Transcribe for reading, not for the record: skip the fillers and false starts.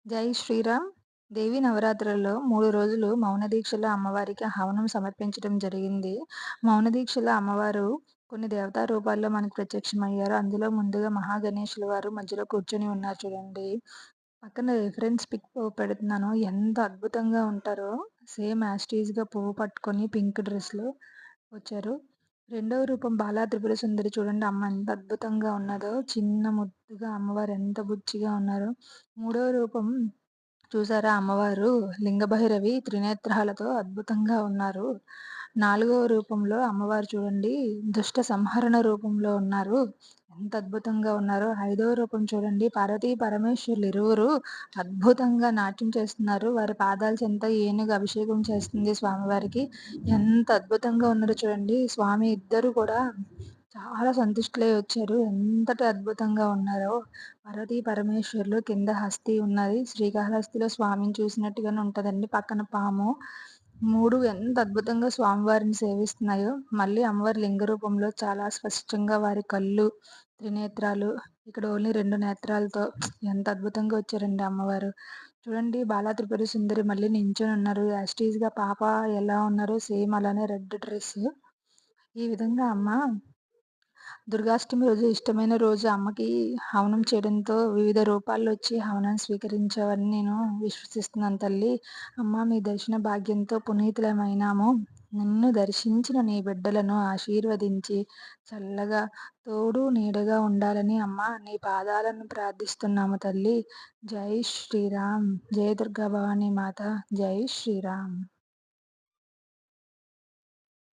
జై శ్రీరామ్! దేవీ నవరాత్రులలో 3 రోజులు మౌన దీక్షలో అమ్మవారికి హవనం సమర్పించడం జరిగింది. మౌన దీక్షలో అమ్మవారు కొన్ని దేవతా రూపాల్లో మనకు ప్రత్యక్షమయ్యారు. అందులో ముందుగా మహాగణేశుల వారు మధ్యలో కూర్చొని ఉన్నారు చూడండి. పక్కన రిఫరెన్స్ పిక్ పెడుతున్నాను. ఎంత అద్భుతంగా ఉంటారో సేమ్ యాజ్ టీజ్‌గా పువ్వు పట్టుకొని పింక్ డ్రెస్‌లో వచ్చారు. రెండవ రూపం బాలా త్రిపుర సుందరి చూడండి అమ్మ ఎంత అద్భుతంగా ఉన్నదో. చిన్న ముద్దుగా అమ్మవారు ఎంత బుచ్చిగా ఉన్నారో. మూడవ రూపం చూసారా అమ్మవారు లింగభైరవి త్రినేత్రాలతో అద్భుతంగా ఉన్నారు. నాలుగవ రూపంలో అమ్మవారు చూడండి దుష్ట సంహరణ రూపంలో ఉన్నారు. ఎంత అద్భుతంగా ఉన్నారో. ఐదవ రూపం చూడండి పార్వతీ పరమేశ్వరులు ఇరువురు అద్భుతంగా నాట్యం చేస్తున్నారు. వారి పాదాల చెంత ఏనుగు అభిషేకం చేస్తుంది స్వామివారికి. ఎంత అద్భుతంగా ఉన్నారో చూడండి. స్వామి ఇద్దరు కూడా చాలా సంతుష్టులై వచ్చారు. ఎంతటి అద్భుతంగా ఉన్నారో. పార్వతీ పరమేశ్వరులు కింద హస్తి ఉన్నది. శ్రీకాళహస్తిలో స్వామిని చూసినట్టుగానే ఉంటదండి. పక్కన పాము. 3 ఎంత అద్భుతంగా స్వామివారిని సేవిస్తున్నాయో. మళ్ళీ అమ్మవారి లింగ రూపంలో చాలా స్పష్టంగా వారి కళ్ళు, త్రినేత్రాలు ఇక్కడ ఓన్లీ 2 నేత్రాలతో ఎంత అద్భుతంగా వచ్చారండి అమ్మవారు. చూడండి బాలా త్రిపుర సుందరి మళ్ళీ నించొని ఉన్నారు. యాజ్ టీజ్‌గా పాప ఎలా ఉన్నారో సేమ్ అలానే రెడ్ డ్రెస్. ఈ విధంగా అమ్మ దుర్గాష్టమి రోజు ఇష్టమైన రోజు అమ్మకి హవనం చేయడంతో వివిధ రూపాల్లో వచ్చి హవనం స్వీకరించావని నేను విశ్వసిస్తున్నాను తల్లి. అమ్మ మీ దర్శన భాగ్యంతో పునీతులమైనాము. నిన్ను దర్శించిన నీ బిడ్డలను ఆశీర్వదించి చల్లగా తోడు నీడగా ఉండాలని అమ్మ నీ పాదాలను ప్రార్థిస్తున్నాము తల్లి. జై శ్రీరామ్! జయ దుర్గా భవానీ మాత! జై శ్రీరామ్!